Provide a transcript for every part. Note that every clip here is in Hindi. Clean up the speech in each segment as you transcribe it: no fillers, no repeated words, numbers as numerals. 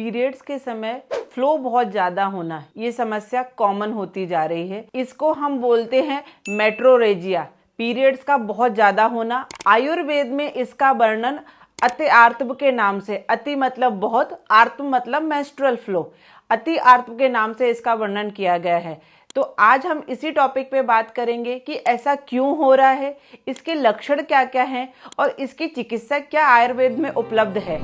पीरियड्स के समय फ्लो बहुत ज़्यादा होना, ये समस्या कॉमन होती जा रही है। इसको हम बोलते हैं मेट्रोरेजिया, पीरियड्स का बहुत ज़्यादा होना। आयुर्वेद में इसका वर्णन अति आर्तव के नाम से, अति मतलब बहुत, आर्तव मतलब मेंस्ट्रुअल फ्लो, अति आर्तव के नाम से इसका वर्णन किया गया है। तो आज हम इसी टॉपिक पे बात करेंगे कि ऐसा क्यों हो रहा है, इसके लक्षण क्या क्या हैं और इसकी चिकित्सा क्या आयुर्वेद में उपलब्ध है।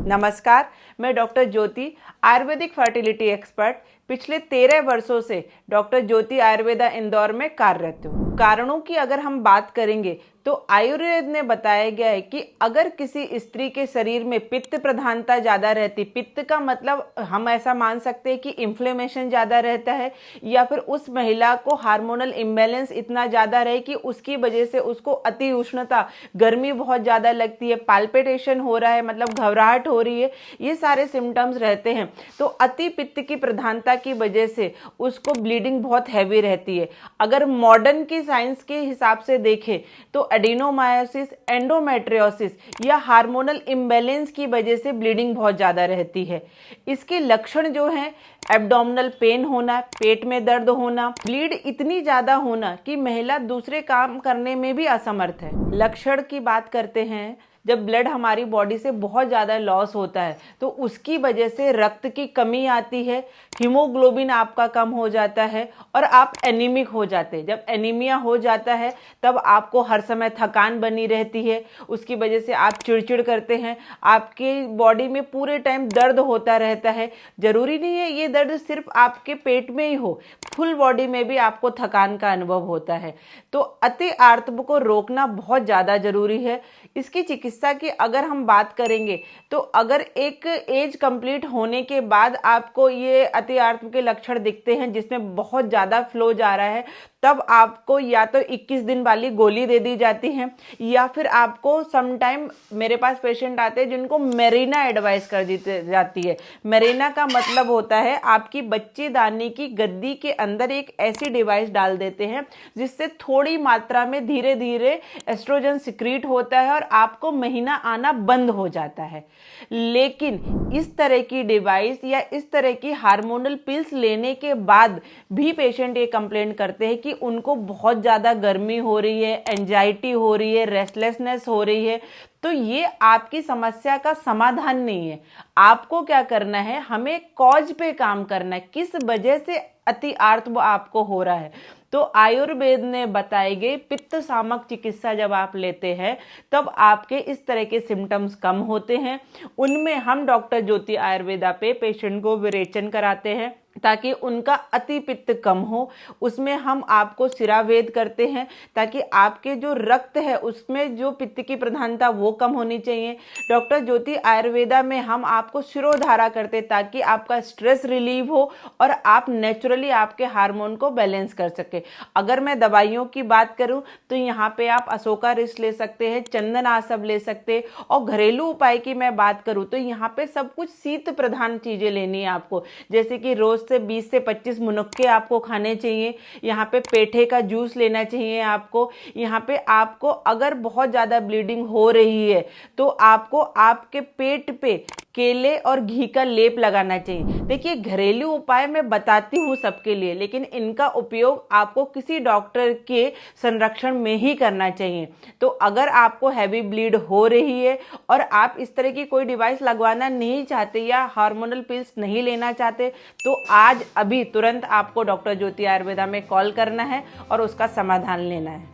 नमस्कार, मैं डॉक्टर ज्योति, आयुर्वेदिक फर्टिलिटी एक्सपर्ट, पिछले 13 वर्षों से डॉक्टर ज्योति आयुर्वेदा इंदौर में कार्यरत हूँ। कारणों की अगर हम बात करेंगे तो आयुर्वेद ने बताया गया है कि अगर किसी स्त्री के शरीर में पित्त प्रधानता ज़्यादा रहती, पित्त का मतलब हम ऐसा मान सकते हैं कि इन्फ्लेमेशन ज़्यादा रहता है, या फिर उस महिला को हार्मोनल इम्बैलेंस इतना ज़्यादा रहे कि उसकी वजह से उसको अति उष्णता, गर्मी बहुत ज़्यादा लगती है, पाल्पिटेशन हो रहा है मतलब घबराहट हो रही है, ये सारे सिम्टम्स रहते हैं, तो अति पित्त की प्रधानता की वजह से उसको ब्लीडिंग बहुत हैवी रहती है। अगर मॉडर्न की साइंस के हिसाब से देखें तो एडिनोमायोसिस, एंडोमेट्रियोसिस या हार्मोनल इम्बैलेंस की वजह से ब्लीडिंग बहुत ज़्यादा रहती है। इसके लक्षण जो हैं, एब्डोमिनल पेन होना, पेट में दर्द होना, ब्लीड इतनी ज़्यादा होना कि महिला दूसरे काम करने में भी असमर्थ है। लक्षण की बात करते हैं, जब ब्लड हमारी बॉडी से बहुत ज़्यादा लॉस होता है तो उसकी वजह से रक्त की कमी आती है, हीमोग्लोबिन आपका कम हो जाता है और आप एनीमिक हो जाते हैं। जब एनीमिया हो जाता है तब आपको हर समय थकान बनी रहती है, उसकी वजह से आप चिड़चिड़ करते हैं, आपके बॉडी में पूरे टाइम दर्द होता रहता है। ज़रूरी नहीं है ये दर्द सिर्फ आपके पेट में ही हो, फुल बॉडी में भी आपको थकान का अनुभव होता है। तो अति आर्तव को रोकना बहुत ज़्यादा ज़रूरी है। इसकी चिकित्सा की अगर हम बात करेंगे तो अगर एक एज कंप्लीट होने के बाद आपको ये अति आर्तव के लक्षण दिखते हैं जिसमें बहुत ज़्यादा फ्लो जा रहा है, तब आपको या तो 21 दिन वाली गोली दे दी जाती है या फिर आपको समटाइम, मेरे पास पेशेंट आते हैं जिनको मेरिना एडवाइस कर दी जाती है। मेरिना का मतलब होता है आपकी बच्चेदानी की गद्दी के अंदर एक ऐसी डिवाइस डाल देते हैं जिससे थोड़ी मात्रा में धीरे धीरे एस्ट्रोजन सिक्रीट होता है और आपको महीना आना बंद हो जाता है। लेकिन इस तरह की डिवाइस या इस तरह की हार्मोनल पिल्स लेने के बाद भी पेशेंट ये कंप्लेंट करते हैं कि उनको बहुत ज़्यादा गर्मी हो रही है, एंजाइटी हो रही है, रेस्टलेसनेस हो रही है। तो ये आपकी समस्या का समाधान नहीं है। आपको क्या करना है, हमें कॉज पे काम करना है, किस वजह से अति आर्तव आपको हो रहा है। तो आयुर्वेद ने बताई गई पित्त सामक चिकित्सा जब आप लेते हैं तब आपके इस तरह के सिम्टम्स कम होते हैं। उनमें हम डॉक्टर ज्योति आयुर्वेदा पे पेशेंट को विरेचन कराते हैं ताकि उनका अति पित्त कम हो। उसमें हम आपको शिरावेद करते हैं ताकि आपके जो रक्त है उसमें जो पित्त की प्रधानता वो कम होनी चाहिए। डॉक्टर ज्योति आयुर्वेदा में हम आपको शिरोधारा करते हैं ताकि आपका स्ट्रेस रिलीव हो और आप नेचुरली आपके हार्मोन को बैलेंस कर सके। अगर मैं दवाइयों की बात करूं तो यहाँ पे आप अशोका रिस्ट ले सकते हैं, चंदन आसव ले सकते हैं, और घरेलू उपाय की मैं बात करूं तो यहाँ पे सब कुछ शीत प्रधान चीजें लेनी है आपको, जैसे कि रोज से 20 से 25 मुनक्के आपको खाने चाहिए। यहाँ पे पेठे का जूस लेना चाहिए आपको। यहाँ पे आपको अगर बहुत ज़्यादा ब्लीडिंग हो रही है तो आपको आपके पेट पे केले और घी का लेप लगाना चाहिए। देखिए, घरेलू उपाय मैं बताती हूँ सबके लिए, लेकिन इनका उपयोग आपको किसी डॉक्टर के संरक्षण में ही करना चाहिए। तो अगर आपको हैवी ब्लीड हो रही है और आप इस तरह की कोई डिवाइस लगवाना नहीं चाहते या हार्मोनल पिल्स नहीं लेना चाहते तो आज अभी तुरंत आपको डॉक्टर ज्योति आयुर्वेदा में कॉल करना है और उसका समाधान लेना है।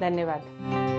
धन्यवाद।